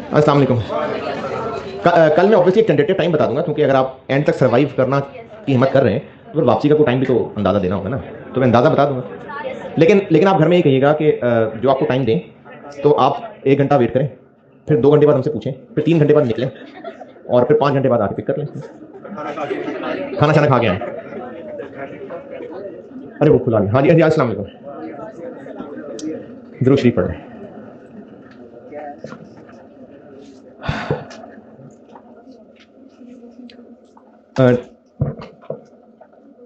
अस्सलाम वालेकुम। कल मैं ऑब्वियसली एक टेंटेटिव टाइम बता दूंगा, क्योंकि अगर आप एंड तक सर्वाइव करना की हिम्मत कर रहे हैं तो फिर वापसी का कोई टाइम भी तो अंदाज़ा देना होगा ना, तो मैं अंदाज़ा बता दूंगा। लेकिन आप घर में ये कहिएगा कि जो आपको टाइम दें तो आप 1 घंटा वेट करें, फिर 2 घंटे बाद हमसे पूछें, फिर 3 घंटे बाद निकलें और फिर 5 घंटे बाद आके पिक कर लें। खाना शाना खा के आए। अरे वो खुला नहीं। हाँ जी, हाँ जी, अस्सलाम वालेकुम। जरूर शरीफ पढ़ लें।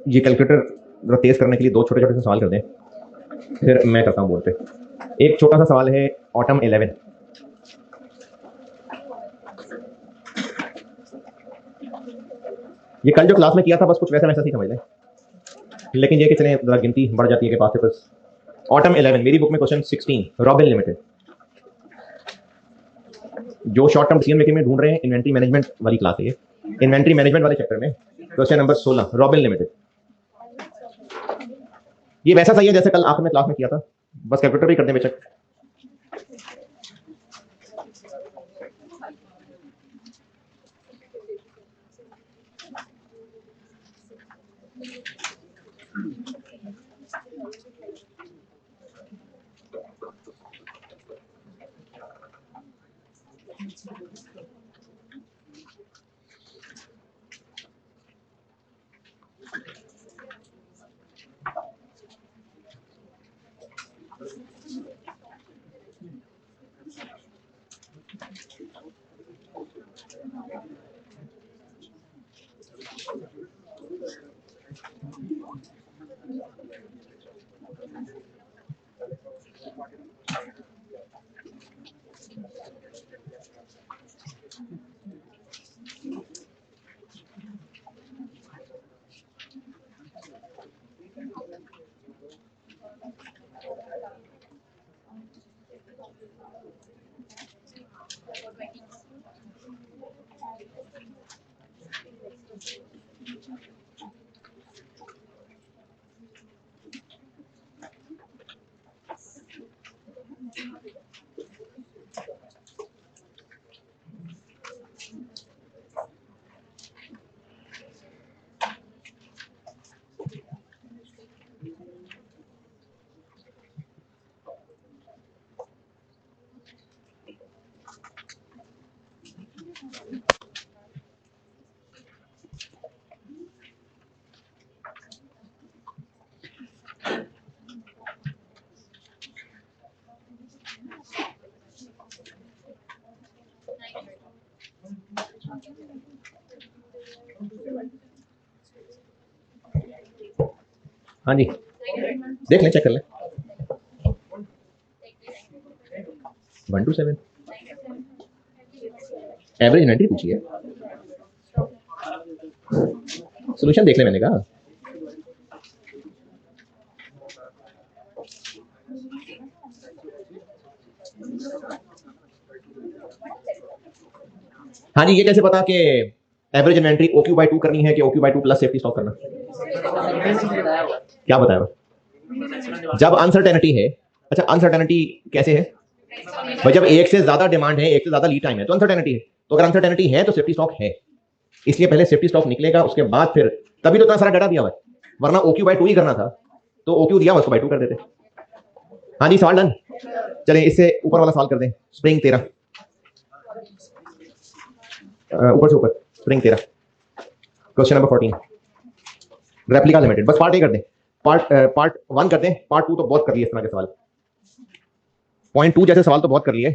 ये कैलकुलेटर जरा तेज करने के लिए 2 छोटे छोटे से सवाल कर दें, फिर मैं करता हूँ बोर्ड पे। एक छोटा सा सवाल है ऑटम 11। ये कल जो क्लास में किया था बस कुछ वैसा वैसा ही समझ लें, लेकिन ये कि चलें जरा गिनती बढ़ जाती है कि पास पेपर्स। ऑटम 11 मेरी बुक में क्वेश्चन 16 रॉबिन लिमिटेड। जो शॉर्ट टर्म डिसीजन मेकिंग में ढूंढ रहे हैं, इन्वेंट्री मैनेजमेंट वाली क्लास है ये। इन्वेंट्री मैनेजमेंट वाले चैप्टर में क्वेश्चन नंबर 16 रॉबिन लिमिटेड। ये वैसा सही है जैसे कल आखिर में क्लास में किया था, बस कैलकुलेटर भी कर दें बेशक। हाँ जी, देख लें, चेक कर लें। 1 to 7 एवरेज इन्वेंट्री पूछी है, सोल्यूशन देख लें मैंने कहा। हाँ जी, ये कैसे पता कि एवरेज इन्वेंट्री OQ बाई 2 करनी है कि OQ by 2 plus safety stock करना? क्या बताया? जब अनसर्टेनिटी है। अच्छा, अनसर्टेनिटी कैसे है भाई? जब एक से ज्यादा डिमांड है, एक से ज्यादा लीड टाइम है तो अनसर्टेनिटी है। तो अगर अनसर्टेनिटी है तो सेफ्टी स्टॉक है, इसलिए पहले सेफ्टी स्टॉक निकलेगा, उसके बाद फिर तभी तो इतना सारा डाटा दिया हुआ है, वरना OQ बाई 2 ही करना था तो OQ दिया उसको बाई 2 कर देते। हाँ जी, सवाल डन। चलें इससे ऊपर वाला सवाल कर दें। स्प्रिंग 13, ऊपर से ऊपर spring 13, question number 14 replica limited. बस पार्ट ए कर दें, पार्ट 1 कर दें, पार्ट 2 तो बहुत कर लिए इस तरह के सवाल। पॉइंट 2 जैसे सवाल तो बहुत कर लिए,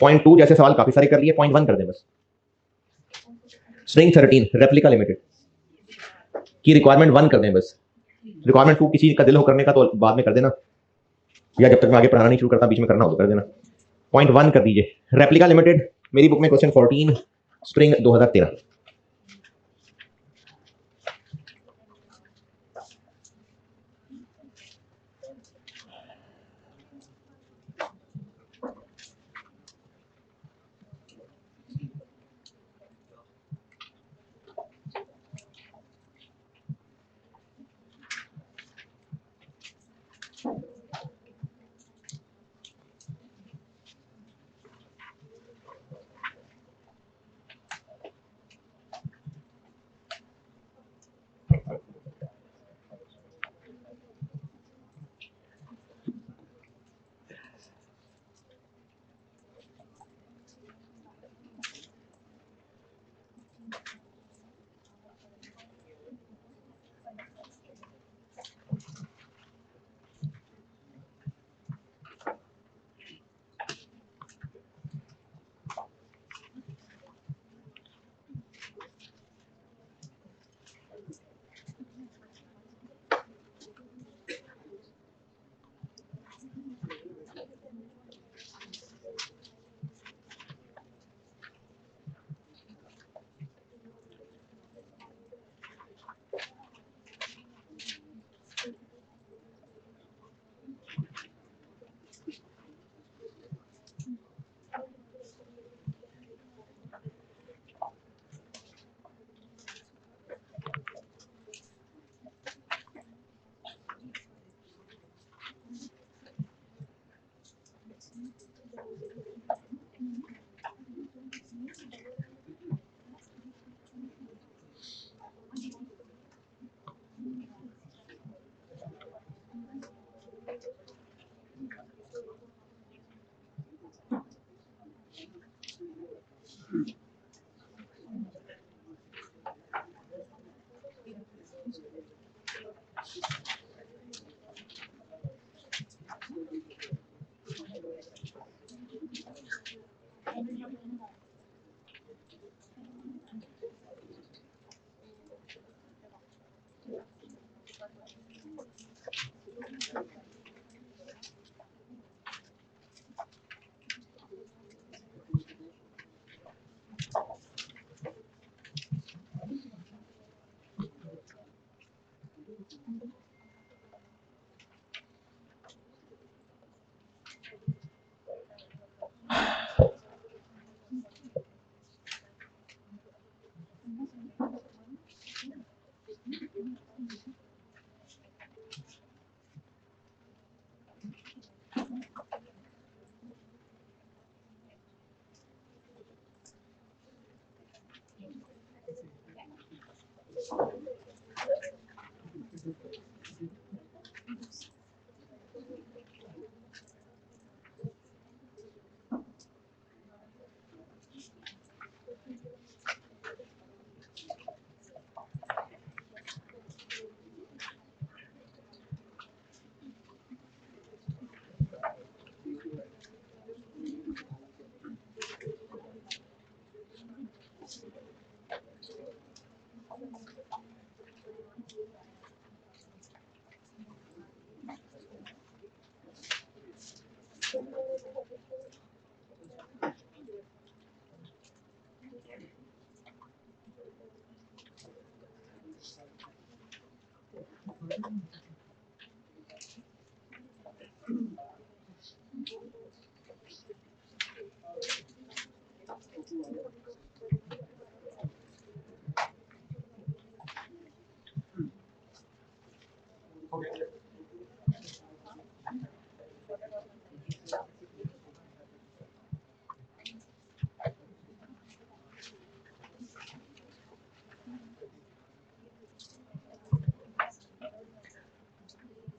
पॉइंट 2 जैसे सवाल काफी सारे कर लिए, पॉइंट 1 कर दें बस। स्ट्रिंग 13 रेप्लिका लिमिटेड की रिक्वायरमेंट 1 कर दें बस। रिक्वायरमेंट 2 किसी का दिल हो करने का तो बाद में कर देना, या जब तक मैं आगे पढ़ाना नहीं शुरू करता बीच में करना हो तो कर देना। पॉइंट 1 कर दीजिए, रेप्लिका लिमिटेड। मेरी बुक में क्वेश्चन 14 स्प्रिंग 2013।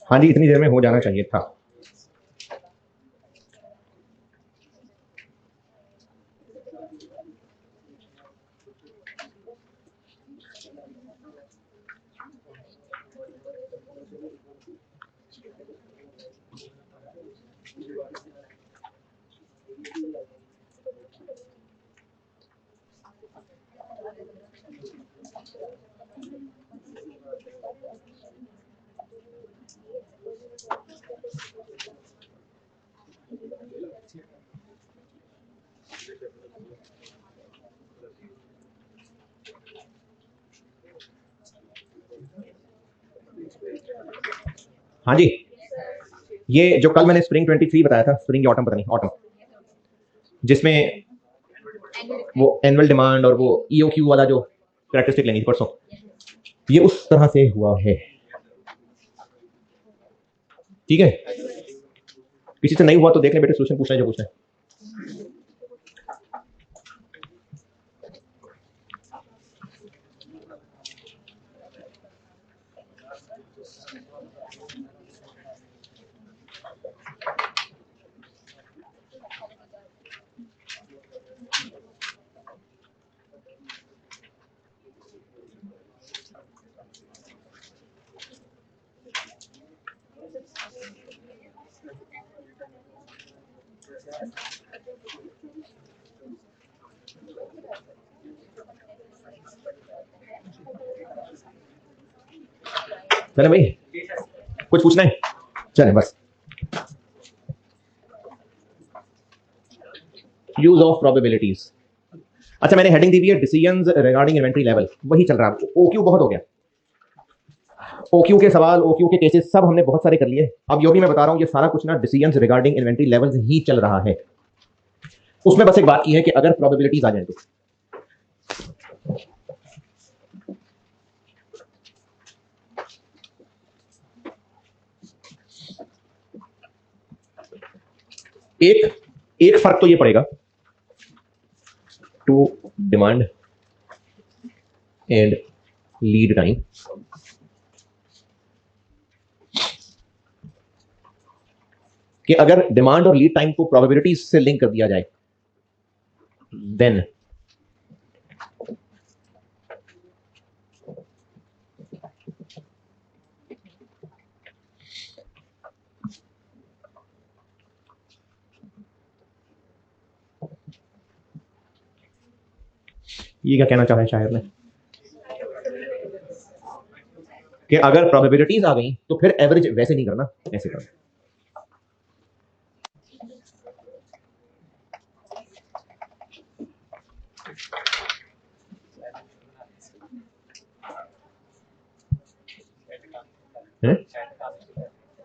हाँ जी, इतनी देर में हो जाना चाहिए था। हाँ जी, ये जो कल मैंने स्प्रिंग 23 बताया था, स्प्रिंग या ऑटम, पता नहीं, ऑटम, जिसमें वो एनुअल डिमांड और वो ईओक्यू वाला जो कैरेक्टरिस्टिक लेंगे परसों, ये उस तरह से हुआ है। ठीक है, किसी से नहीं हुआ तो देख ले बेटे, सोल्यूशन पूछना है जो पूछना है। चले भाई, कुछ पूछना है? चले बस। Use of probabilities. अच्छा, मैंने हेडिंग दी हुई है डिसीजंस रिगार्डिंग इन्वेंट्री लेवल, वही चल रहा है। ओक्यू बहुत हो गया, ओक्यू के सवाल, ओक्यू के केसेस सब हमने बहुत सारे कर लिए। अब यो भी मैं बता रहा हूं, ये सारा कुछ ना डिसीजंस रिगार्डिंग इन्वेंट्री लेवल्स ही चल रहा है। उसमें बस एक बात की है कि अगर प्रोबेबिलिटीज आ जाए तो एक एक फर्क तो ये पड़ेगा to demand and lead time. कि अगर डिमांड और लीड टाइम को प्रोबेबिलिटीज से लिंक कर दिया जाए, देन ये क्या कहना चाह रहे हैं शायर ने, कि अगर प्रोबेबिलिटीज आ गई तो फिर एवरेज वैसे नहीं करना, ऐसे करना।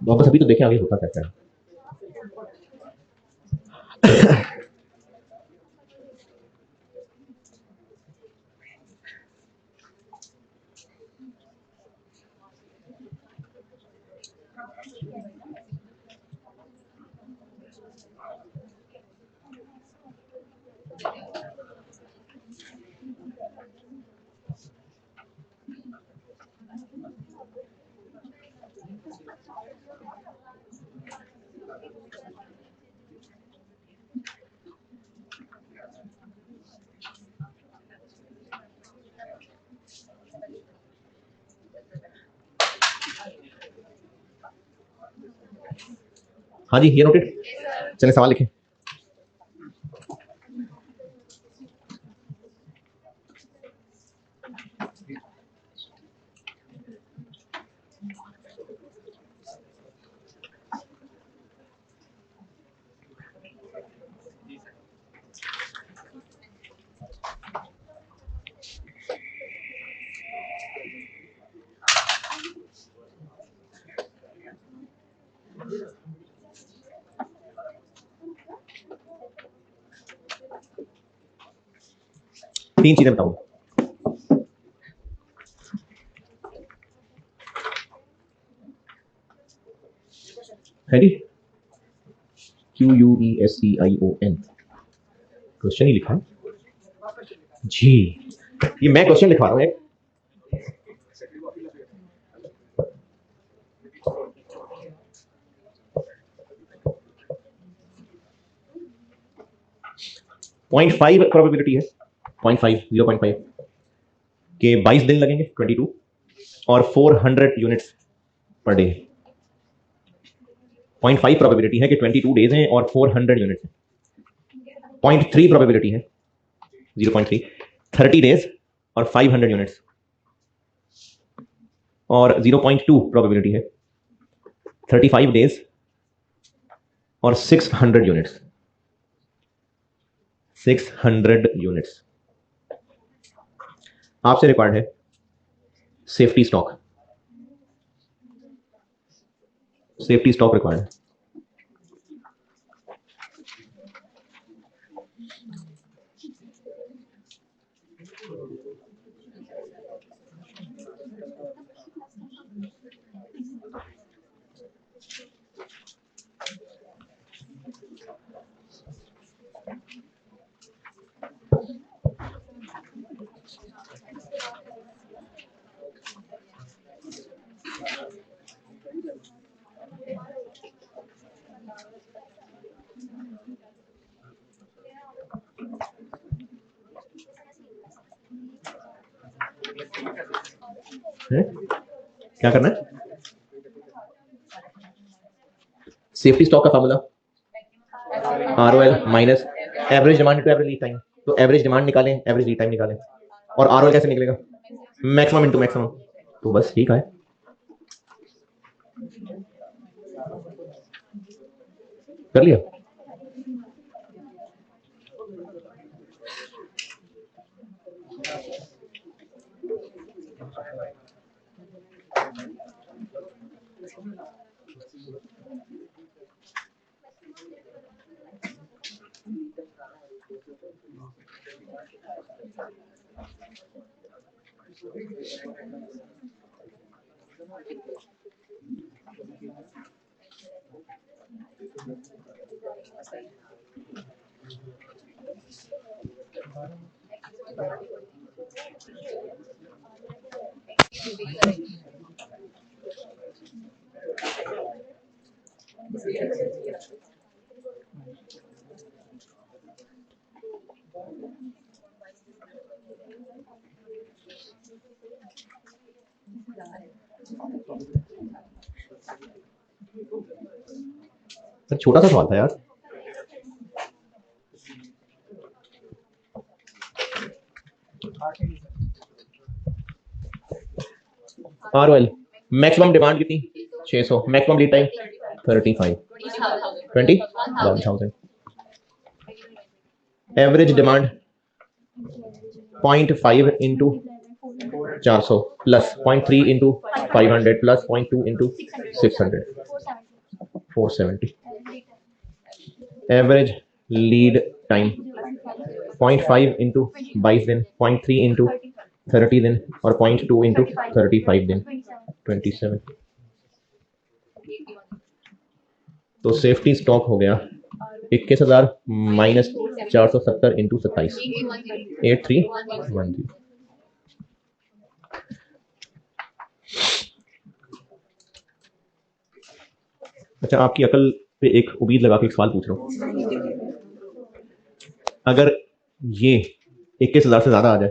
वापस अभी तो देखें आगे होता क्या है। हाँ जी, ये नोटेड। चले सवाल लिखें। तीन चीजें बताऊंगा। है जी, QUESCION, क्वेश्चन ही लिखा है जी। ये मैं क्वेश्चन लिखवा रहा हूं एक। 0.5 प्रोबेबिलिटी है, 0.5 के 22 दिन लगेंगे 22 और 400 यूनिट्स पर डे। 0.5 प्रोबेबिलिटी है कि 22 डेज हैं और 400 यूनिट्स हैं। 0.3 प्रोबेबिलिटी है 0.3 30 डेज और 500 यूनिट्स, और 0.2 प्रोबेबिलिटी है 35 डेज और 600 यूनिट्स। 600 यूनिट्स। आपसे रिक्वायर्ड है safety stock. Safety stock required है। क्या करना है? सेफ्टी स्टॉक का formula ROL minus average demand to average lead time. तो एवरेज डिमांड निकालें, एवरेज लीड टाइम निकालें, और ROL कैसे निकलेगा? Maximum into maximum. तो बस ठीक है, कर लिया। छोटा सा सवाल था यार। ROL मैक्सिमम डिमांड कितनी? 600। Maximum lead time 35 20,000। Average demand 0.5 into 400 plus 0.3 into 500 plus 0.2 into 600 470। Average lead time 0.5 into 22 दिन, 0.3 इंटू 30 दिन और 0.2 इंटू 35 दिन 27। तो सेफ्टी स्टॉक हो गया 21,000 माइनस 470 इंटू 27 8310। अच्छा, आपकी अकल पे एक उम्मीद लगा के एक सवाल पूछ रहा हूं। अगर ये 21,000 से ज्यादा आ जाए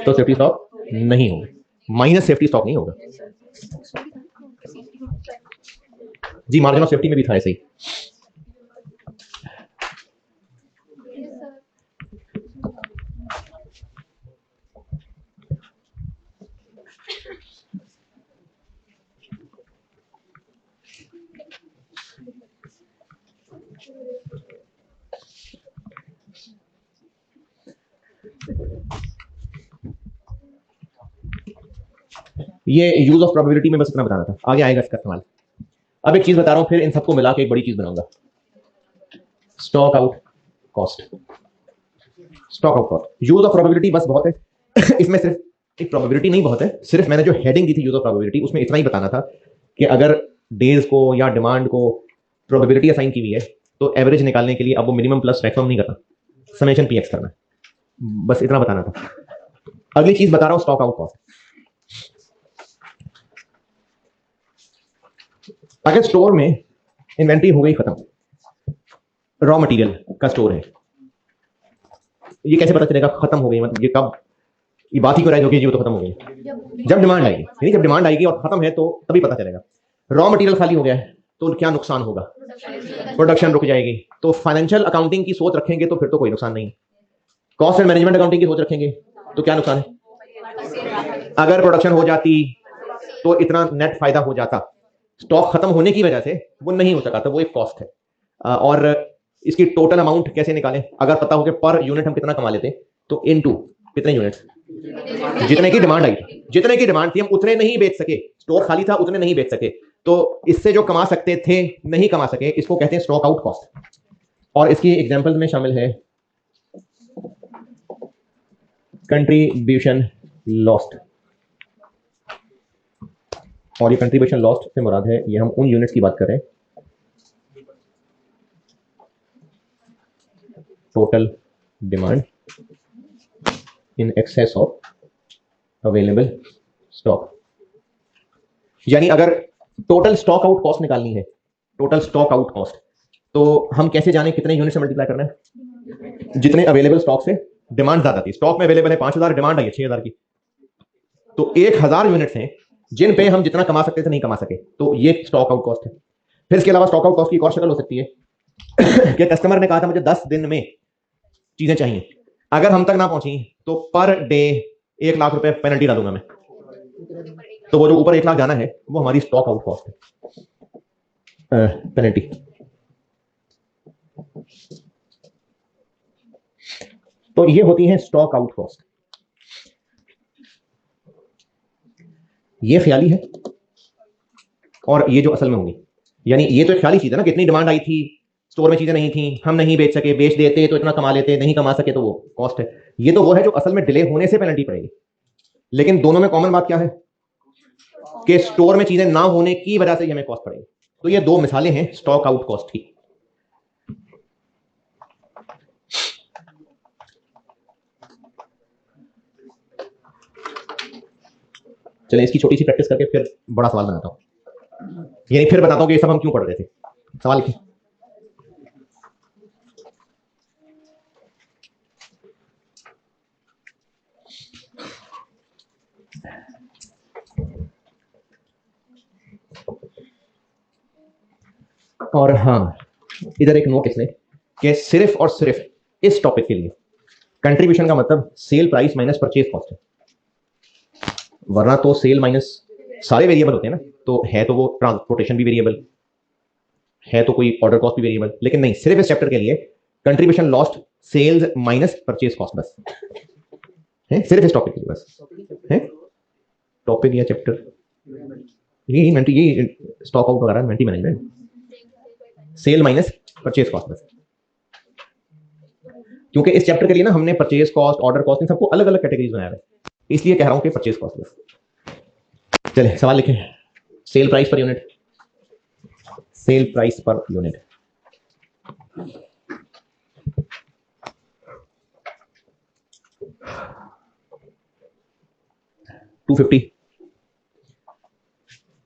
तो सेफ्टी स्टॉक नहीं होगा, माइनस सेफ्टी स्टॉक नहीं होगा। जी, मार्जिन ऑफ सेफ्टी में भी था ऐसे ही। ये यूज ऑफ प्रोबेबिलिटी में बस इतना बताना था, आगे आएगा इसका इस्तेमाल। अब एक चीज बता रहा हूं, फिर इन सबको मिला के एक बड़ी चीज बनाऊंगा, stock out cost. Stock out cost, use of probability बस बहुत है इसमें सिर्फ एक प्रोबेबिलिटी नहीं बहुत है, सिर्फ मैंने जो हेडिंग दी थी यूज ऑफ प्रोबेबिलिटी उसमें इतना ही बताना था कि अगर डेज को या डिमांड को प्रोबेबिलिटी असाइन की हुई है तो एवरेज निकालने के लिए अब वो मिनिमम प्लस मैक्सिमम नहीं करना, समेशन पीएक्स करना, बस इतना बताना था। अगली चीज बता रहा हूं, स्टॉक आउट कॉस्ट। अगर स्टोर में इन्वेंट्री हो गई खत्म, रॉ मटेरियल का स्टोर है, ये कैसे पता चलेगा खत्म हो गई, मतलब ये कब, ये बात ही क्यों रह जाएगी जी वो तो खत्म हो गई, जब डिमांड आएगी, यानी जब डिमांड आएगी और खत्म है तो तभी पता चलेगा। रॉ मटेरियल खाली हो गया है तो क्या नुकसान होगा, प्रोडक्शन रुक जाएगी। तो फाइनेंशियल अकाउंटिंग की सोच रखेंगे तो फिर तो कोई नुकसान नहीं। कॉस्ट एंड मैनेजमेंट अकाउंटिंग की सोच रखेंगे तो क्या नुकसान है, अगर प्रोडक्शन हो जाती तो इतना नेट फायदा हो जाता, स्टॉक खत्म होने की वजह से वो नहीं हो सका, तो वो एक कॉस्ट है। और इसकी टोटल अमाउंट कैसे निकालें, अगर पता हो कि पर यूनिट हम कितना कमा लेते तो इनटू कितने यूनिट्स, जितने की डिमांड आई, जितने की डिमांड थी हम उतने नहीं बेच सके, स्टोर खाली था उतने नहीं बेच सके, तो इससे जो कमा सकते थे नहीं कमा सके, इसको कहते हैं स्टॉक आउट कॉस्ट। और इसकी एग्जांपल में शामिल है कंट्रीब्यूशन लॉस्ट, और ये कंट्रीब्यूशन लॉस्ट से मुराद है, ये हम उन यूनिट्स की बात कर रहे हैं total demand in excess of available stock. यानी अगर टोटल स्टॉक आउट कॉस्ट निकालनी है, टोटल स्टॉक आउट कॉस्ट, तो हम कैसे जाने कितने यूनिट से मल्टीप्लाई करना है, जितने अवेलेबल स्टॉक से डिमांड ज्यादा थी, स्टॉक में अवेलेबल है 5000, डिमांड आई है 6000 की, तो 1000 यूनिट्स हैं जिन पे हम जितना कमा सकते थे नहीं कमा सके, तो ये स्टॉक आउट कॉस्ट है। फिर इसके अलावा स्टॉक आउट कॉस्ट की एक और शक्ल हो सकती है कि कस्टमर ने कहा था मुझे 10 दिन में चीजें चाहिए, अगर हम तक ना पहुंची तो पर डे 1 लाख रुपए पेनल्टी डालूंगा मैं, तो वो जो ऊपर 1 लाख जाना है वो हमारी स्टॉक आउट कॉस्ट है, पेनल्टी। तो ये होती है स्टॉक आउट कॉस्ट। ये ख्याली है और ये जो असल में होगी, यानी ये तो एक ख्याली चीज है ना, कितनी डिमांड आई थी, स्टोर में चीजें नहीं थी, हम नहीं बेच सके, बेच देते तो इतना कमा लेते, नहीं कमा सके तो वो कॉस्ट है। ये तो वो है जो असल में डिले होने से पेनल्टी पड़ेगी, लेकिन दोनों में कॉमन बात क्या है कि स्टोर में चीजें ना होने की वजह से हमें कॉस्ट पड़ेगी। तो ये दो मिसालें हैं स्टॉक आउट कॉस्ट की। चलिए इसकी छोटी सी प्रैक्टिस करके फिर बड़ा सवाल बनाता हूं, यानी फिर बताता हूं कि ये सब हम क्यों पढ़ रहे थे। सवाल लिखिए। और हाँ, इधर एक नोट इसने कि सिर्फ और सिर्फ इस टॉपिक के लिए कंट्रीब्यूशन का मतलब sale price minus purchase cost है, वरना तो सेल माइनस सारे वेरिएबल होते हैं ना, तो है तो वो ट्रांसपोर्टेशन भी वेरिएबल है, तो कोई ऑर्डर कॉस्ट भी वेरिएबल, लेकिन नहीं, सिर्फ इस चैप्टर के लिए contribution lost sales minus purchase cost बस है, सिर्फ इस टॉपिक के लिए बस है। टॉपिक या चैप्टर ये इन्वेंट्री, ये स्टॉक आउट वगैरह inventory management, sale minus purchase cost बस, क्योंकि इस चैप्टर के लिए ना हमने परचेज कॉस्ट, ऑर्डर कॉस्ट, इन सबको अलग अलग कैटेगरीज बनाया है, इसलिए कह रहा हूं कि परचेज कॉस्ट बस। चलिए सवाल लिखें। Sale price per unit, sale price per unit $250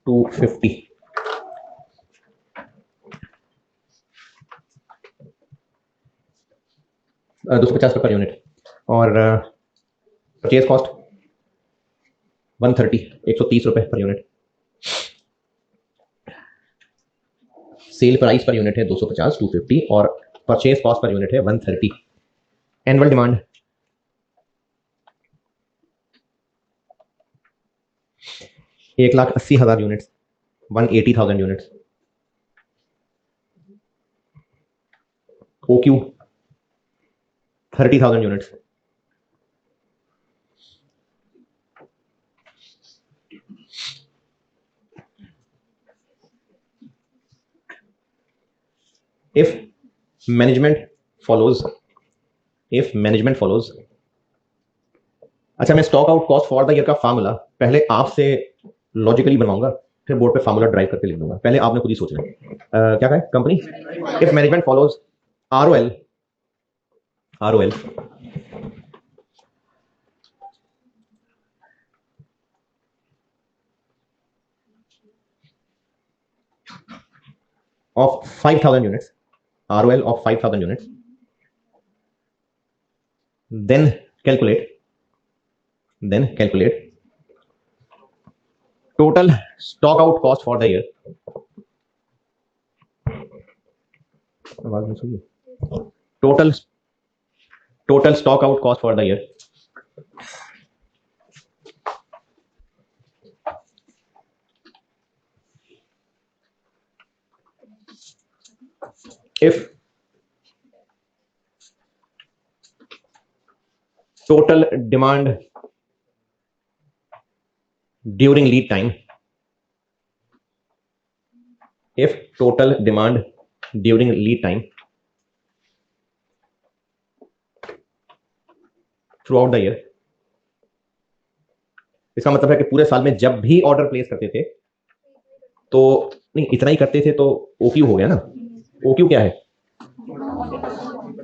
250 per unit, और परचेज कॉस्ट 130 रुपए per unit, sale price per unit है 250 250 और परचेज कॉस्ट पर यूनिट है 130। Annual demand 1,80,000 units, 180,000 units. OQ 30,000 units. if management follows, अच्छा मैं stock out cost for the year का formula पहले आपसे लॉजिकली बनवाऊंगा, फिर बोर्ड पे फार्मूला ड्राइव करके लिख दूंगा, पहले आपने खुद ही सोचना है। क्या कहे company, if management follows ROL of 5,000 units, ROL of 5,000 units, then calculate total stock out cost for the year. Total stock out cost for the year. If total demand during lead time, through out the year, इसका मतलब है कि पूरे साल में जब भी order place करते थे, तो नहीं इतना ही करते थे तो ओक्यू हो गया ना। ओक्यू क्या है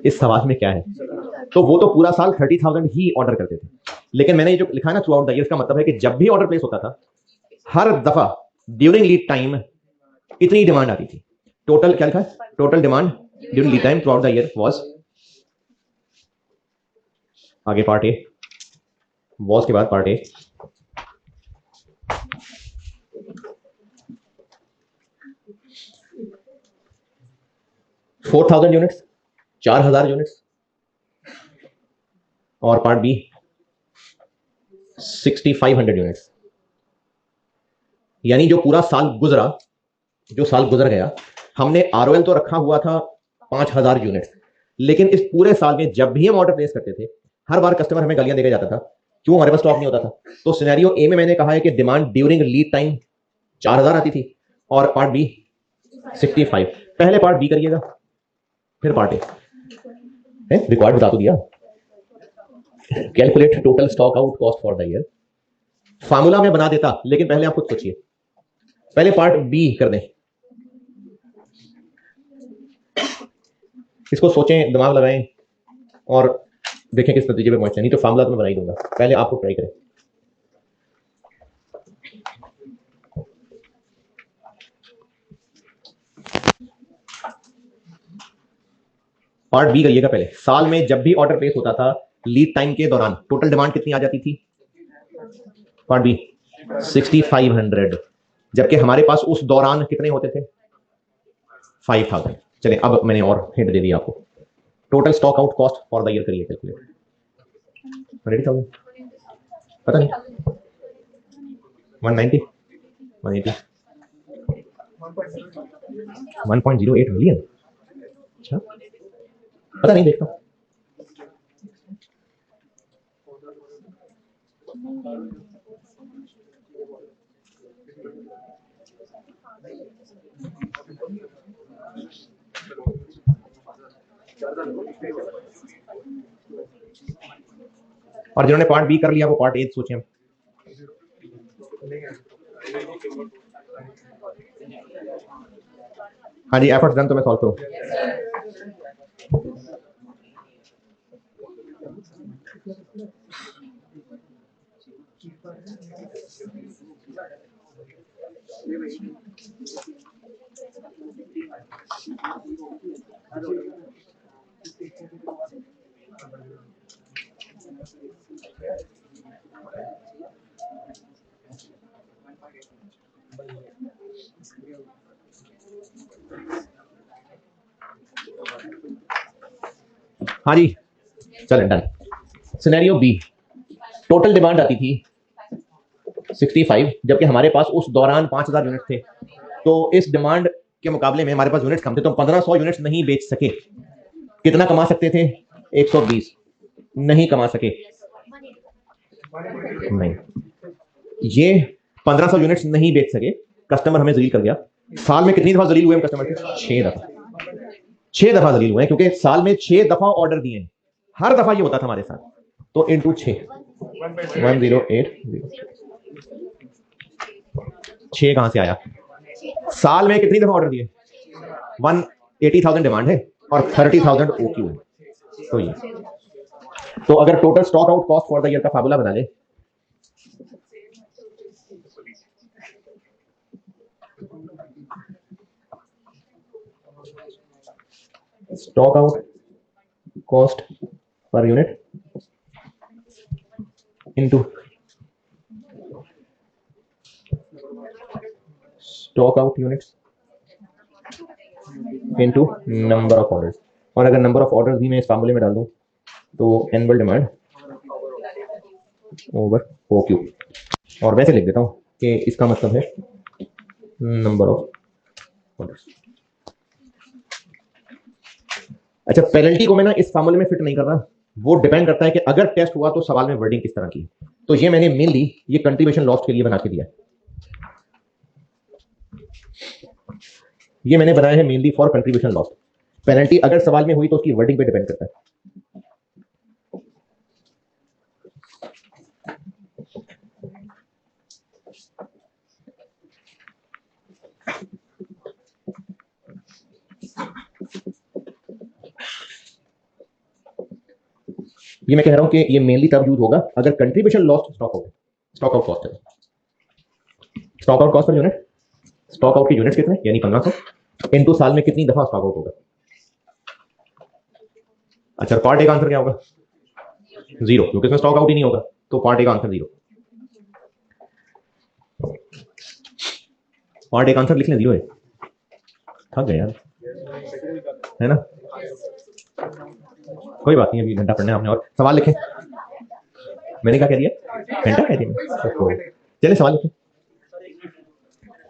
इस सवाल में, क्या है? तो वो तो पूरा साल 30,000 ही ऑर्डर करते थे, लेकिन मैंने ये जो लिखा है ना थ्रू आउट द ईयर, इसका मतलब है कि जब भी ऑर्डर प्लेस होता था, हर दफा ड्यूरिंग लीड टाइम इतनी डिमांड आती थी। टोटल क्या लिखा है? Total demand during lead time through out the year was, आगे पार्ट ए, वॉज के बाद पार्ट ए, $4,000 यूनिट्स, 4,000 यूनिट्स, और पार्ट बी 6,500 यूनिट्स। यानी जो पूरा साल गुजरा, जो साल गुजर गया, हमने आरओएल तो रखा हुआ था 5,000 यूनिट्स, लेकिन इस पूरे साल में जब भी हम ऑर्डर प्लेस करते थे, हर बार कस्टमर हमें गालियां देकर जाता था, क्यों हमारे पास स्टॉक नहीं होता था। तो सिनेरियो ए में मैंने कहा है कि डिमांड ड्यूरिंग लीड टाइम 4,000 आती थी, और पार्ट बी 65। पहले पार्ट बी करिएगा, फिर पार्ट ए। रिक्वायर्ड बता तो दिया। Calculate total stock out cost for the year, formula में बना देता, लेकिन पहले आप खुद सोचिए। पहले पार्ट बी कर दें, इसको सोचें, दिमाग लगाएं और देखें किस नतीजे पे पहुंचते हैं। नहीं तो फार्मूला तो मैं बना ही दूंगा, पहले आपको ट्राई करें। पार्ट बी करिएगा पहले। साल में जब भी ऑर्डर प्लेस होता था, लीड टाइम के दौरान टोटल डिमांड कितनी आ जाती थी? पार्ट बी 6,500, जबकि हमारे पास उस दौरान कितने होते थे? 5,000। चलिए अब मैंने और हिंट दे दिया आपको। Total stock out cost for the year करिए कैलकुलेट। 180,000, पता नहीं, 190, 180, 1.08 मिलियन। अच्छा पता नहीं, देखता हूं। और जिन्होंने पार्ट बी कर लिया वो पार्ट ए सोचें। हाँ जी, एफर्ट्स डन, तो मैं सॉल्व करूं। हाँ जी चलें, done. Scenario B, total demand आती थी 65, जबकि हमारे पास उस दौरान 5,000 यूनिट थे। तो इस डिमांड के मुकाबले में हमारे पास यूनिट्स कम थे, तो 1,500 यूनिट्स नहीं बेच सके। कितना कमा सकते थे? 120। नहीं कमा सके, नहीं, ये 1,500 यूनिट्स नहीं बेच सके। कस्टमर हमें जलील कर गया। साल में कितनी दफा जलील हुए हम कस्टमर के? 6 दफा। 6 दफा जलील हुए हैं, क्योंकि साल में 6 दफा ऑर्डर दिए हैं, हर दफा ये होता था हमारे साथ। तो इंटू 6, 1080, 6 कहां से आया? साल में कितनी दफा ऑर्डर दिए? 180,000 डिमांड है और 30,000 ओक्यू है। तो ये, तो अगर total stock out cost for the year का फार्मूला बना ले, stock out cost per unit into stock out units into number of orders। और अगर नंबर ऑफ ऑर्डर्स भी मैं इस फार्मूले में डाल दूं तो annual demand over O Q. और वैसे लिख देता हूं कि इसका मतलब है नंबर ऑफ ऑर्डर्स। अच्छा, पेनल्टी को मैं ना इस फार्मूले में फिट नहीं कर रहा, वो डिपेंड करता है कि अगर टेस्ट हुआ तो सवाल में वर्डिंग किस तरह की। तो ये मैंने मेनली ये कंट्रीब्यूशन लॉस्ट के लिए बना के दिया है। ये मैंने बनाया है mainly for contribution lost. Penalty अगर सवाल में हुई तो उसकी वर्डिंग पे डिपेंड करता है। ये मैं कह रहा हूं कि ये मेनली तब यूज होगा अगर contribution lost stock out, stock out cost है। Stock out cost per unit, stock out के यूनिट्स कितने, यानी 1500 इनटू साल में कितनी दफा स्टॉक आउट होगा। अच्छा, पार्ट ए का आंसर क्या होगा? 0, क्योंकि इसमें स्टॉक आउट ही नहीं होगा, तो पार्ट ए का आंसर 0। पार्ट ए का आंसर लिख लें 0 है। थक गए यार, है ना? कोई बात नहीं, अभी घंटा पढ़ना है आपने। और सवाल लिखें। मैंने क्या कह दिया? घंटा कह दिया। चलिए सवाल लिखें।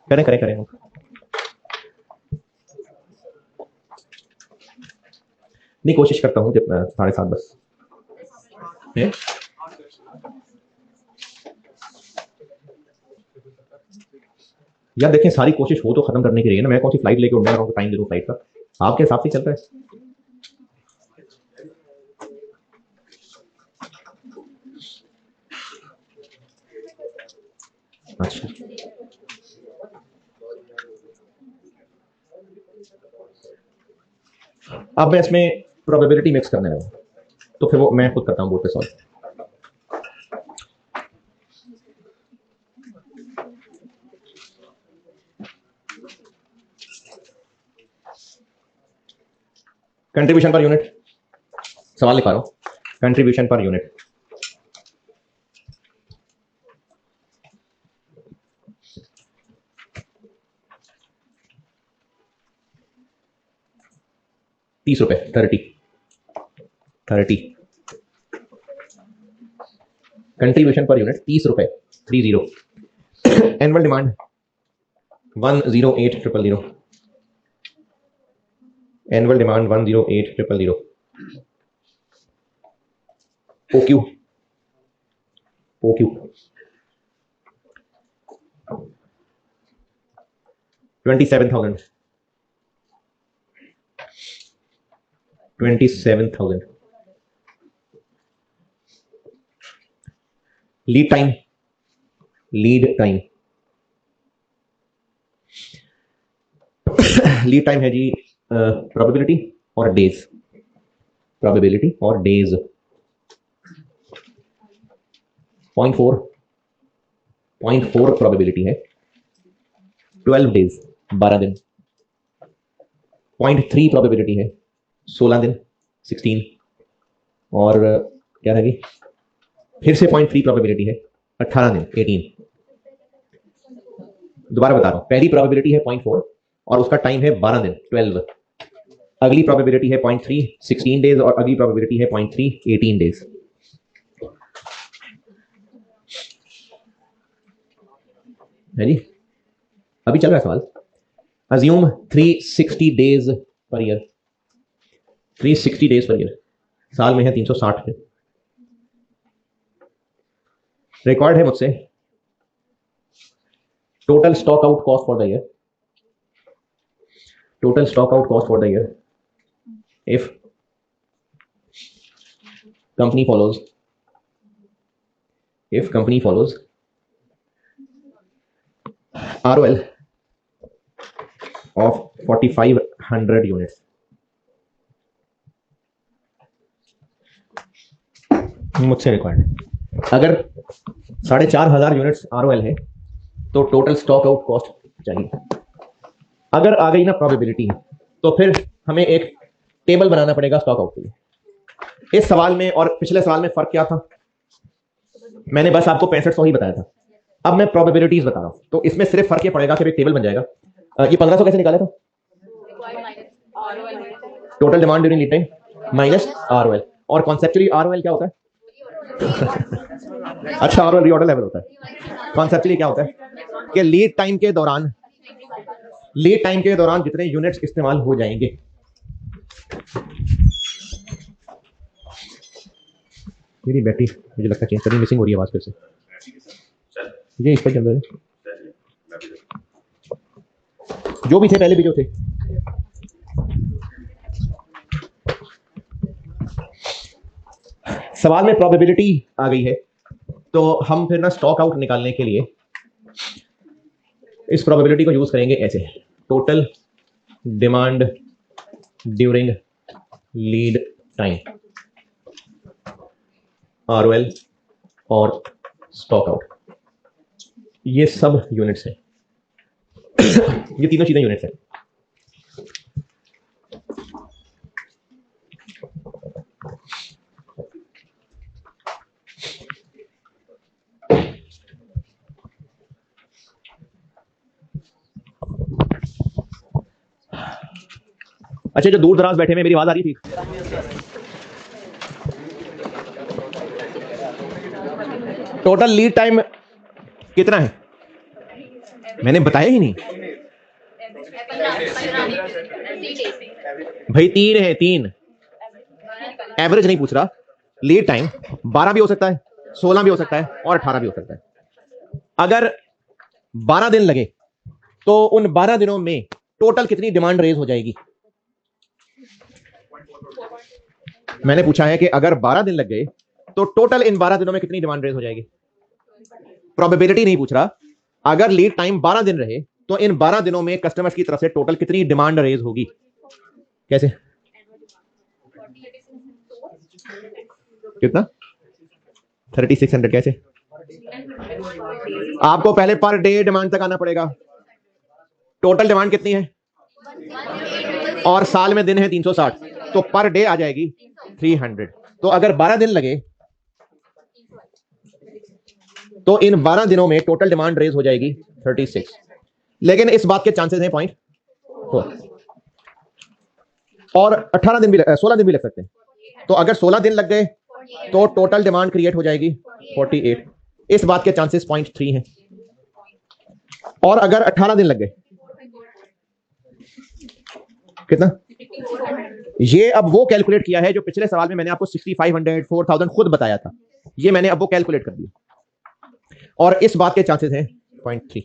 करें करें करें। नहीं, कोशिश करता हूँ 7:30 बस है। यार देखें, सारी कोशिश हो तो खत्म करने की रही है ना। मैं कौन सी फ्लाइट लेके उड़ने रहा हूँ, टाइम दे दूँ फ्लाइट का? आपके हिसाब से चल रहा है। अच्छा, अब मैं इसमें प्रोबेबिलिटी मिक्स करने लगा, तो फिर वो मैं खुद करता हूँ बोर्ड पे सॉल्व। कंट्रीब्यूशन पर यूनिट, सवाल लिखा रहा हूं। Contribution per unit ₹30, 30। Contribution per unit ₹30, 30। Annual demand 108,000। Annual demand 108,000। OQ, OQ 27,000। 27,000। Lead time, lead time, lead time है जी प्रोबेबिलिटी और डेज, प्रोबेबिलिटी और डेज 0.4 प्रोबेबिलिटी है 12 डेज, 12 दिन। 0.3 प्रोबेबिलिटी है 16 दिन, 16। और क्या रहेगी? फिर से 0.3 प्रोबेबिलिटी है 18 दिन, 18। दोबारा बता रहा हूं, पहली प्रोबेबिलिटी है 0.4 और उसका टाइम है 12 दिन, 12। अगली प्रोबेबिलिटी है 0.3, 16 डेज। और अगली प्रोबेबिलिटी है 0.3, 18 डेज। है जी? अभी चल रहा है सवाल। Assume 360 days per year, 360 days per year, साल में है 360 दिन। रिकॉर्ड है मुझसे total stock out cost for the year, total stock out cost for the year if company follows ROL of 4,500 units। मुझसे रिक्वायर्ड अगर 4,500 यूनिट्स ROL है तो टोटल स्टॉक आउट कॉस्ट चाहिए। अगर आ गई ना प्रोबेबिलिटी, तो फिर हमें एक टेबल बनाना पड़ेगा स्टॉक आउट के लिए। इस सवाल में और पिछले सवाल में फर्क क्या था? मैंने बस आपको 6500 ही बताया था। अब मैं प्रोबेबिलिटीज बता रहा हूं, तो इसमें सिर्फ फर्क ये पड़ेगा, फिर एक टेबल बन जाएगा। ये 1500 कैसे निकाला था? Total demand during lead time minus ROL। और कॉन्सेप्चुअली ROL क्या होता है? अच्छा, ROL रीऑर्डर लेवल होता है। कॉन्सेप्चुअली क्या होता है कि लीड टाइम के दौरान जितने यूनिट्स इस्तेमाल हो जाएंगे, मेरी बैटरी मुझे लगता है चेंज करनी, मिसिंग हो रही है आवाज फिर से। ये इस पर चल रहा है, जो भी थे पहले भी जो थे। सवाल में प्रोबेबिलिटी आ गई है, तो हम फिर ना स्टॉक आउट निकालने के लिए इस प्रोबेबिलिटी को यूज करेंगे ऐसे: total demand during lead time, ROL और स्टॉक आउट। ये सब यूनिट्स हैं। ये तीनों चीजें यूनिट्स हैं। अच्छा, जो दूर दराज बैठे में, मेरी आवाज आ रही थी? टोटल लीड टाइम कितना है? मैंने बताया ही नहीं भाई। 3 है, 3। एवरेज नहीं पूछ रहा। लीड टाइम 12 भी हो सकता है, 16 भी हो सकता है और 18 भी हो सकता है। अगर 12 दिन लगे तो उन 12 दिनों में टोटल कितनी डिमांड रेज हो जाएगी? मैंने पूछा है कि अगर 12 दिन लग गए तो टोटल इन 12 दिनों में कितनी डिमांड रेज हो जाएगी। प्रोबेबिलिटी नहीं पूछ रहा। अगर लीड टाइम 12 दिन रहे तो इन 12 दिनों में कस्टमर्स की तरफ से टोटल कितनी डिमांड रेज होगी। कैसे? कितना? 3600। कैसे? आपको पहले पर डे डिमांड तक आना पड़ेगा। टोटल डिमांड कितनी है और साल में दिन है 360, तो पर डे आ जाएगी 300। तो अगर 12 दिन लगे तो इन 12 दिनों में टोटल डिमांड रेज हो जाएगी 36। लेकिन इस बात के चांसेस हैं 0.4, और 18 दिन भी 16 दिन भी लग सकते हैं। तो अगर 16 दिन लग गए तो टोटल डिमांड क्रिएट हो जाएगी 48। इस बात के चांसेस 0.3 हैं। और अगर 18 दिन लग गए, कितना? ये अब वो कैलकुलेट किया है जो पिछले सवाल में मैंने आपको 6500 4000 खुद बताया था। ये मैंने अब वो कैलकुलेट कर दिया, और इस बात के चांसेस हैं 0.3।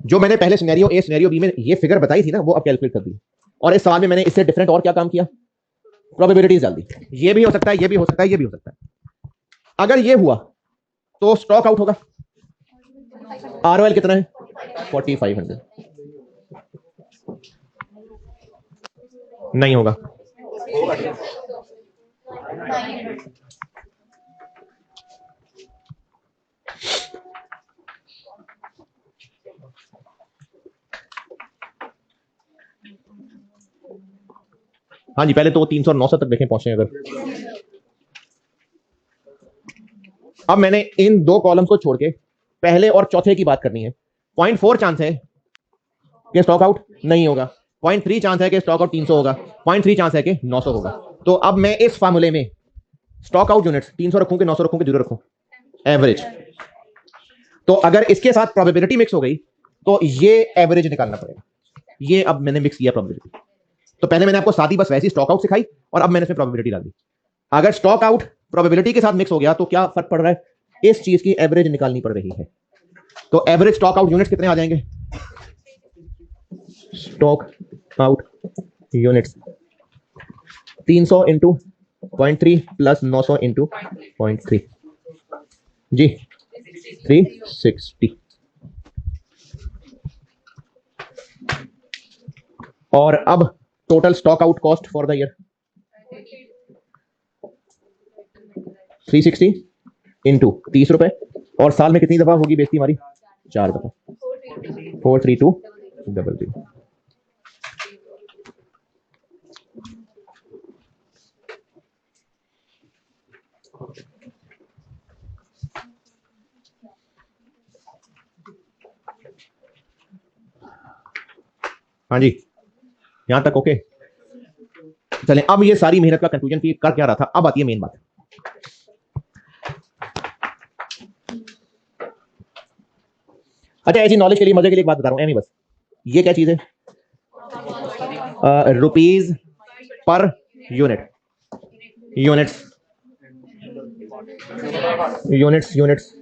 जो मैंने पहले सिनेरियो ए सिनेरियो बी में ये फिगर बताई थी ना, वो अब कैलकुलेट कर दी। और इस सवाल में मैंने इससे डिफरेंट और क्या काम किया? प्रोबेबिलिटीज डाल दी। ये भी हो सकता है, ये भी हो सकता है, ये भी हो सकता है। अगर ये हुआ तो स्टॉक आउट होगा। ROL कितना है? 4500। नहीं होगा। हाँ जी, पहले तो 300 और 900 तक देखें पहुंचे अगर। अब मैंने इन दो कॉलम्स को छोड़ के पहले और चौथे की बात करनी है। 0.4 चांस है कि स्टॉक आउट नहीं होगा, 0.3 चांस है कि स्टॉक आउट 300 होगा, 0.3 चांस है कि 900 होगा। तो अब मैं इस फार्मूले में स्टॉक आउट यूनिट्स 300 रखूं कि 900 रखूं कि 0 रखूं? एवरेज। तो अगर इसके साथ प्रोबेबिलिटी मिक्स हो गई तो ये एवरेज निकालना पड़ेगा। ये अब मैंने मिक्स किया प्रोबेबिलिटी। तो पहले मैंने आपको सादी बस वैसी स्टॉक आउट सिखाई, और अब मैंने इसमें प्रोबेबिलिटी डाल दी। अगर स्टॉक आउट प्रोबेबिलिटी के साथ मिक्स हो गया तो क्या फर्क पड़ रहा है? इस चीज की एवरेज निकालनी पड़ रही है। तो एवरेज स्टॉक आउट यूनिट्स कितने आ जाएंगे? Stock out units 300 into 0.3 plus 900 into 0.3 जी 360। और अब total stock out cost for the year 360 into 30 रुपए, और साल में कितनी दफा होगी बेइज्जती हमारी? 4 दफा। 43200। हाँ जी, यहां तक ओके। चलें, अब ये सारी मेहनत का कंक्लूजन की कर क्या रहा था, अब आती है मेन बात। अच्छा, ऐसी नॉलेज के लिए मजे के लिए एक बात बता रहा हूं, एमी बस, ये क्या चीज है? Rupees per unit, units, units, units,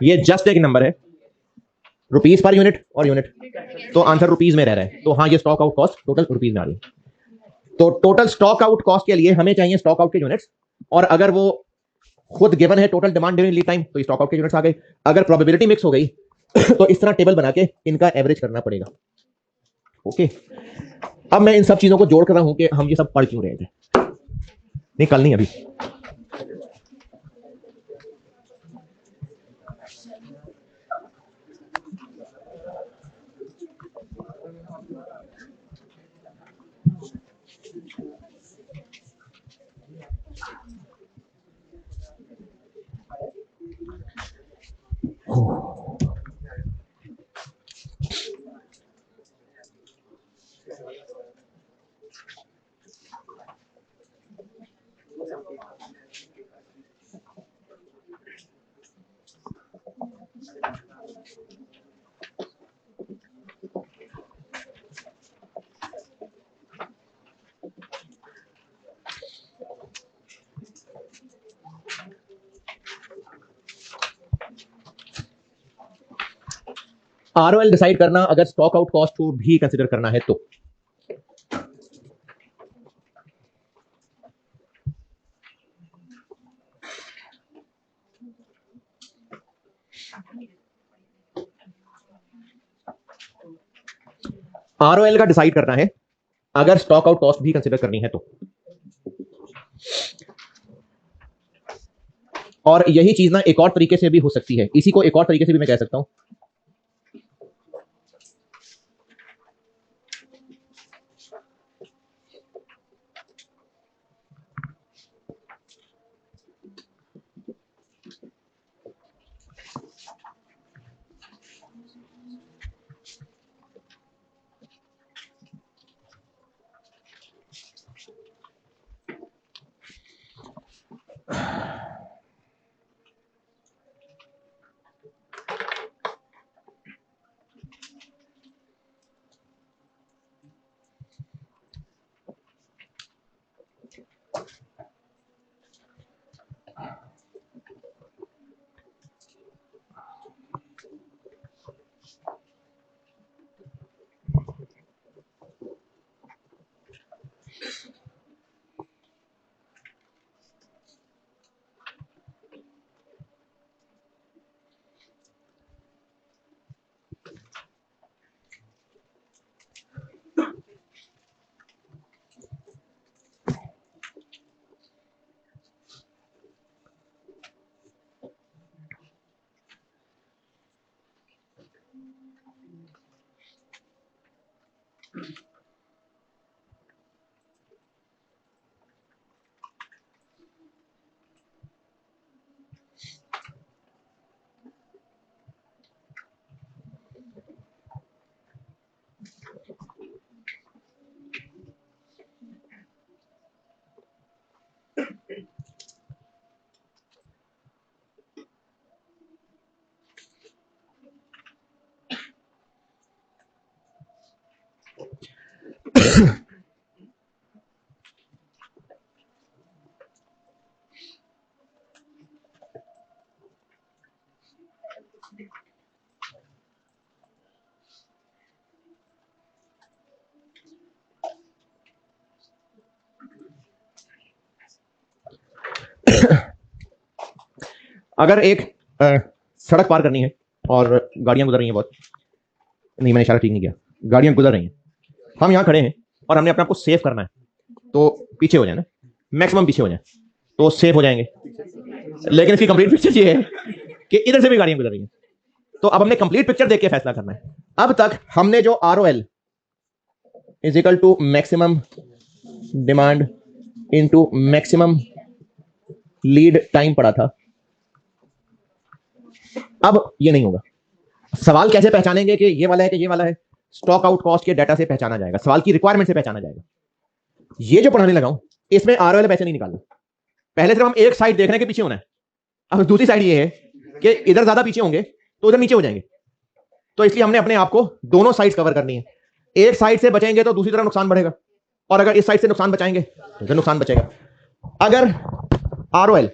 ये जस्ट एक नंबर है, रुपीज पर यूनिट और यूनिट, तो आंसर रुपीज में रह रहा है, तो हाँ ये stock out cost total rupees में आ रही है। तो टोटल स्टॉक आउट कॉस्ट के लिए हमें चाहिए स्टॉक आउट के यूनिट्स, और अगर वो खुद गिवन है total demand during lead time, तो स्टॉक आउट के यूनिट्स आ गए। अगर प्रोबेबिलिटी मिक्स हो गई तो इस तरह टेबल बना के इनका एवरेज करना पड़ेगा। ओके, अब मैं इन सब चीजों को जोड़ कर रहा हूं कि हम ये सब पढ़ क्यों रहे थे। नहीं, कल नहीं, अभी। आरओएल डिसाइड करना अगर स्टॉक आउट कॉस्ट को भी कंसिडर करना है तो। आरओएल का डिसाइड करना है अगर स्टॉक आउट कॉस्ट भी कंसिडर करनी है तो। और यही चीज ना एक और तरीके से भी हो सकती है, इसी को एक और तरीके से भी मैं कह सकता हूं। अगर एक सड़क पार करनी है और गाड़ियां गुजर रही हैं बहुत, नहीं मैंने इशारा ठीक नहीं किया, गाड़ियां गुजर रही हैं, हम यहां खड़े हैं और हमने अपने आप को सेव करना है, तो पीछे हो जाए ना, मैक्सिमम पीछे हो जाए तो सेव हो जाएंगे। लेकिन इसकी कंप्लीट पिक्चर ये है कि इधर से भी गाड़ियां गुजर रही हैं, तो अब हमने कंप्लीट पिक्चर देख के फैसला करना है। अब तक हमने जो ROL is equal to maximum demand into maximum lead time पड़ा था, अब ये नहीं होगा। सवाल कैसे पहचानेंगे कि ये वाला है कि ये वाला है? स्टॉक आउट कॉस्ट के डाटा से पहचाना जाएगा, सवाल की रिक्वायरमेंट से पहचाना जाएगा। ये जो पढ़ाने लगा हूं इसमें आरओएल पैसे नहीं निकालना, पहले सिर्फ हम एक साइड देखने के पीछे होना है। अब दूसरी साइड ये है कि इधर ज्यादा पीछे होंगे तो उधर नीचे हो जाएंगे, तो इसलिए हमने अपने आप को दोनों साइड्स कवर करनी है। एक साइड से बचेंगे तो दूसरी तरफ नुकसान बढ़ेगा, और अगर इस साइड से नुकसान बचाएंगे तो इधर नुकसान बचेगा। अगर आरओएल,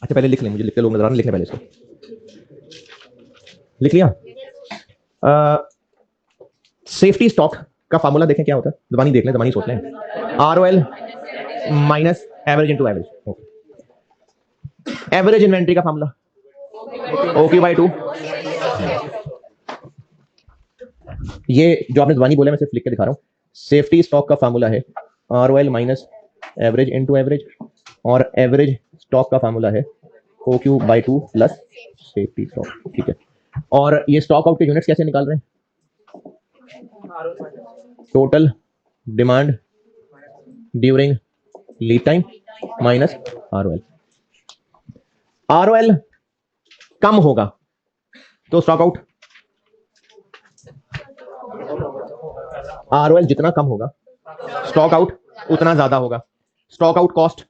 अच्छा पहले लिख लें, मुझे लिखते लोग नजर आ रहे, लिखने पहले इसको लिख लिया। सेफ्टी स्टॉक का फार्मूला देखें क्या होता है, जबानी देख लें, जबानी सोच लें। ROL minus average into average, average inventory का फार्मूला OQ/2। ये जो आपने जबानी बोला मैं सिर्फ लिख के दिखा रहा हूं। सेफ्टी स्टॉक का फार्मूला है ROL minus average into average, और एवरेज स्टॉक का फार्मूला है OQ/2 प्लस सेफ्टी स्टॉक, ठीक है। और ये स्टॉक आउट के यूनिट्स कैसे निकाल रहे हैं? Total demand during lead time minus ROL. ROL कम होगा तो स्टॉक आउट, आरओएल जितना कम होगा स्टॉक आउट उतना ज्यादा होगा, स्टॉक आउट कॉस्ट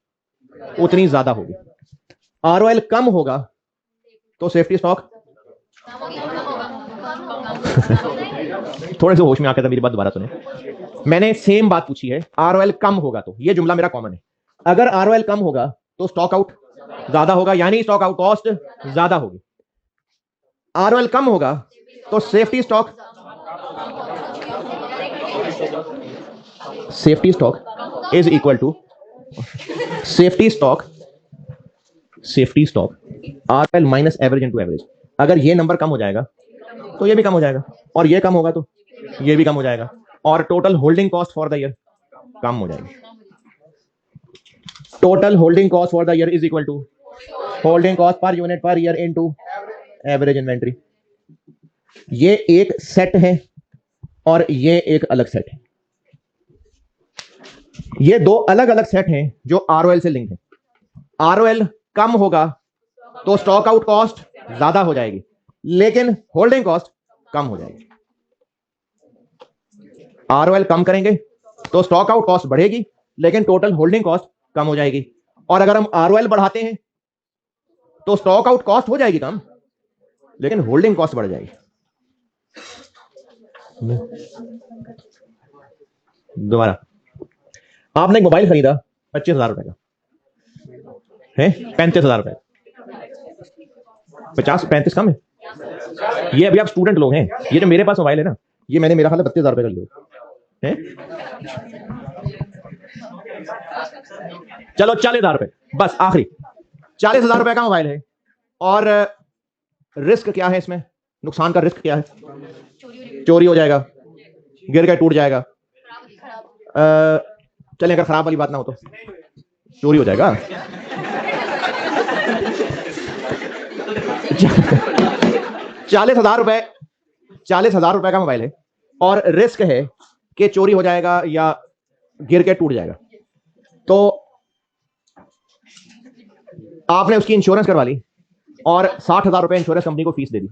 उतनी ज्यादा होगी। आरओएल कम होगा तो सेफ्टी स्टॉक थोड़े से होश में आकर मेरी बात दोबारा सुने, मैंने सेम बात पूछी है। आरओएल कम होगा तो ये जुमला मेरा कॉमन है, अगर आरओएल कम होगा तो स्टॉक आउट ज्यादा होगा, यानी स्टॉक आउट कॉस्ट ज्यादा होगी। आरओएल कम होगा तो safety stock is equal to safety stock ROL minus average into average. अगर ये नंबर कम हो जाएगा तो ये भी कम हो जाएगा, और ये कम होगा तो ये भी कम हो जाएगा, और total holding cost for the year कम हो जाएगी। Total holding cost for the year is equal to holding cost per unit per year into average inventory. ये एक सेट है और ये एक अलग सेट है, ये दो अलग अलग सेट हैं जो आरओएल से लिंक है। आरओएल कम होगा तो स्टॉक आउट कॉस्ट ज्यादा हो जाएगी, लेकिन होल्डिंग कॉस्ट कम हो जाएगी। आरओएल कम करेंगे तो स्टॉक आउट कॉस्ट बढ़ेगी, लेकिन टोटल होल्डिंग कॉस्ट कम हो जाएगी। और अगर हम आरओएल बढ़ाते हैं तो स्टॉक आउट कॉस्ट हो जाएगी कम, लेकिन होल्डिंग कॉस्ट बढ़ जाएगी। दोबारा, आपने एक मोबाइल खरीदा 25,000 रुपए का है, 35,000 रुपए, 50-35 कम है। ये अभी आप स्टूडेंट लोग हैं, ये जो मेरे पास मोबाइल है ना, ये मैंने मेरा ख्याल है 32,000 रुपए का लिया है। चलो 40,000 रुपए, बस आखिरी 40,000 रुपए का मोबाइल है। और रिस्क क्या है इसमें, नुकसान का रिस्क क्या है? चोरी हो जाएगा, गिर के टूट जाएगा। चलें, अगर खराब वाली बात ना हो तो चोरी हो जाएगा। 40,000 रुपए, 40,000 रुपए का मोबाइल है और रिस्क है कि चोरी हो जाएगा या गिर के टूट जाएगा। तो आपने उसकी इंश्योरेंस करवा ली और 60,000 रुपए इंश्योरेंस कंपनी को फीस दे दी।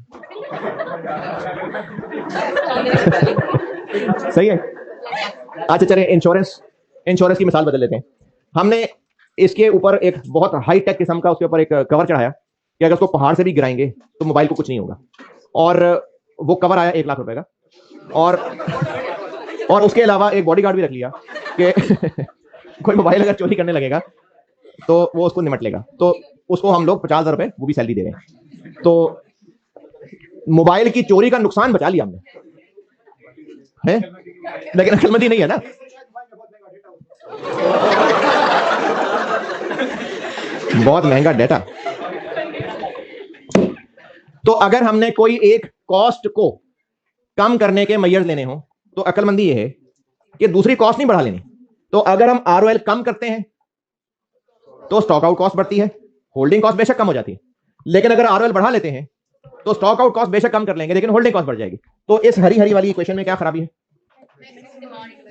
सही है? अच्छा चलिए, इंश्योरेंस की मिसाल बदल लेते हैं। हमने इसके ऊपर एक बहुत हाई टेक किस्म का उसके ऊपर एक कवर चढ़ाया कि अगर उसको पहाड़ से भी गिराएंगे तो मोबाइल को कुछ नहीं होगा, और वो कवर आया 1 लाख रुपए का। और उसके अलावा एक बॉडीगार्ड भी रख लिया कि कोई मोबाइल अगर चोरी करने लगेगा तो वो उसको निमट लेगा। तो उसको हम लोग 50,000 रुपए वो भी सैलरी दे रहे हैं। तो मोबाइल की चोरी का नुकसान बचा लिया हमने, है? लेकिन अक्लमंदी नहीं है ना। बहुत महंगा डेटा। तो अगर हमने कोई एक कॉस्ट को कम करने के मेजर्स लेने हो तो अक्लमंदी यह है कि दूसरी कॉस्ट नहीं बढ़ा लेनी। तो अगर हम आरओएल कम करते हैं तो स्टॉक आउट कॉस्ट बढ़ती है, होल्डिंग कॉस्ट बेशक कम हो जाती है। लेकिन अगर आरओएल बढ़ा लेते हैं तो स्टॉक आउट कॉस्ट बेशक कम कर लेंगे, लेकिन होल्डिंग कॉस्ट बढ़ जाएगी। तो इस हरी हरी वाली इक्वेशन में क्या खराबी है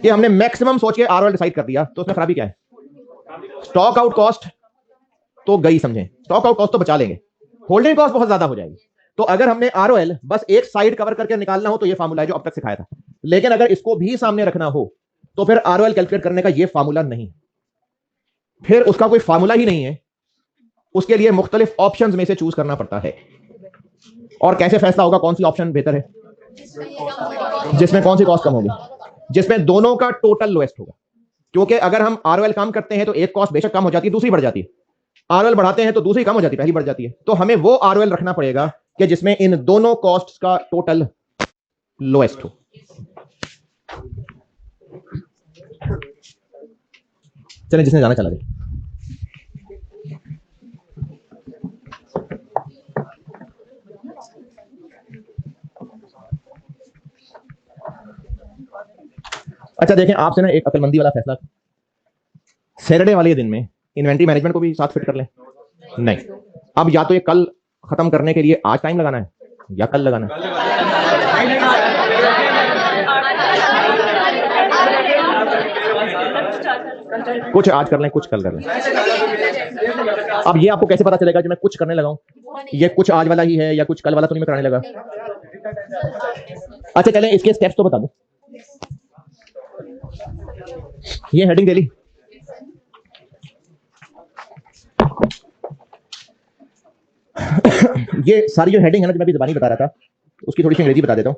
कि हमने मैक्सिमम सोच के आरओएल डिसाइड कर दिया। तो उसमें खराबी क्या है? स्टॉक आउट कॉस्ट तो गई, समझें, स्टॉक आउट कॉस्ट तो बचा लेंगे, होल्डिंग कॉस्ट बहुत ज्यादा हो जाएगी। तो अगर हमने आरओएल बस एक साइड कवर करके निकालना हो तो ये फार्मूला है जो अब तक सिखाया था। लेकिन अगर इसको भी सामने रखना हो तो फिर आरओएल कैलकुलेट करने का ये फार्मूला नहीं, फिर उसका कोई फार्मूला ही नहीं है, उसके लिए मुख्तलिफ ऑप्शंस में से चूज करना पड़ता है। और कैसे फैसला होगा कौन सी ऑप्शन बेहतर है? जिसमें कौन सी कॉस्ट कम होगी? जिसमें दोनों का टोटल लोएस्ट होगा। क्योंकि अगर हम आरओएल कम करते हैं तो एक कॉस्ट बेशक कम हो जाती है, दूसरी बढ़ जाती है। आरओएल बढ़ाते हैं तो दूसरी कम हो जाती है, पहली बढ़ जाती है। तो हमें वो आरओएल रखना पड़ेगा कि जिसमें इन दोनों कॉस्ट्स का टोटल लोएस्ट हो। चलें, जिसने जाना चला जाए। अच्छा देखें, आपसे ना एक अक्लमंदी वाला फैसला, सैटरडे वाले दिन में इन्वेंट्री मैनेजमेंट को भी साथ फिट कर लें। नहीं, अब या तो ये कल खत्म करने के लिए आज टाइम लगाना है या कल लगाना है। कुछ आज कर लें, कुछ कल कर लें। अब ये आपको कैसे पता चलेगा कि मैं कुछ करने लगा हूं, ये कुछ आज वाला ही है या कुछ कल वाला तो नहीं मैं कराने लगा? अच्छा चलें, इसके स्टेप्स तो बता दूं। ये हेडिंग दे ली, ये सारी जो हेडिंग है ना, जो मैं अभी ज़बानी बता रहा था, उसकी थोड़ी सी अंग्रेजी बता देता हूं।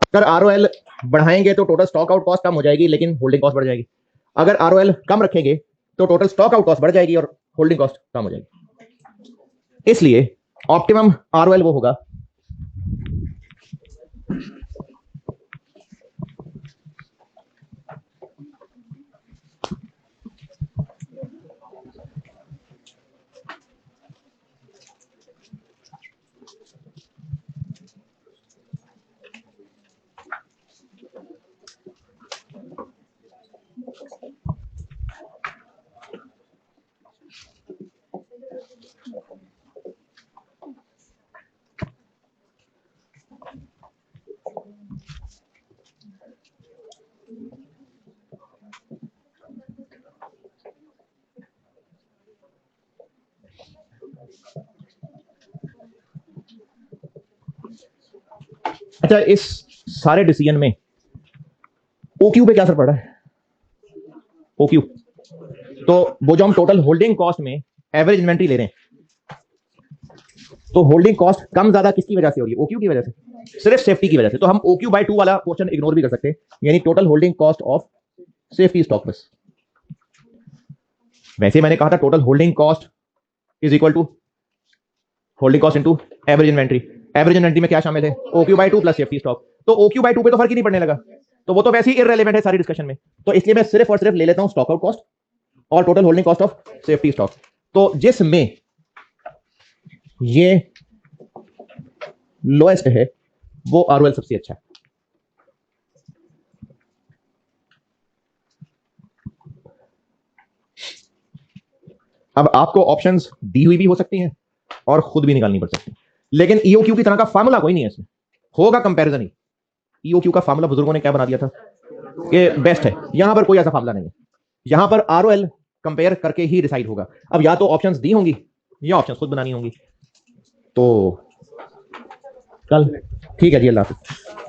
अगर आरओएल बढ़ाएंगे तो टोटल स्टॉक आउट कॉस्ट कम हो जाएगी, लेकिन होल्डिंग कॉस्ट बढ़ जाएगी। अगर आरओएल कम रखेंगे तो टोटल स्टॉक आउट कॉस्ट बढ़ जाएगी और होल्डिंग कॉस्ट कम हो जाएगी। इसलिए ऑप्टिमम आरओएल वो होगा अच्छा, इस सारे डिसीजन में ओक्यू पे क्या असर पड़ रहा है? ओक्यू तो वो जो हम टोटल होल्डिंग कॉस्ट में एवरेज इन्वेंट्री ले रहे हैं, तो होल्डिंग कॉस्ट कम ज्यादा किसकी वजह से हो रही है? ओक्यू की वजह से, सिर्फ सेफ्टी की वजह से। तो हम ओक्यू बाय 2 वाला क्वेश्चन इग्नोर भी कर सकते हैं, यानी total holding cost of safety stock बस। वैसे मैंने कहा था total holding cost is equal to holding cost into average inventory. Average inventory में क्या शामिल है? OQ by 2 plus safety stock. तो ओक्यू बाय 2 पे तो फर्क ही नहीं पड़ने लगा, तो वो तो वैसे ही इररिलेवेंट है सारी डिस्कशन में। तो इसलिए मैं सिर्फ और सिर्फ ले लेता हूं स्टॉक आउट कॉस्ट और total holding cost of safety stock. तो जिसमें ये लोएस्ट है वो आरओएल सबसे अच्छा है। अब आपको ऑप्शंस दी हुई भी हो सकती हैं और खुद भी निकालनी पड़ सकती है, लेकिन ईओक्यू की तरह का फार्मूला कोई नहीं है इसमें, होगा कंपैरिजन ही। ईओक्यू का फार्मूला बुजुर्गों ने क्या बना दिया था कि बेस्ट है, यहां पर कोई ऐसा फार्मूला नहीं है। यहां पर आरओएल कंपेयर करके ही डिसाइड होगा। अब या तो ऑप्शंस दी होंगी या ऑप्शंस खुद बनानी होंगी। तो कल ठीक है जी, अल्लाह हाफिज़।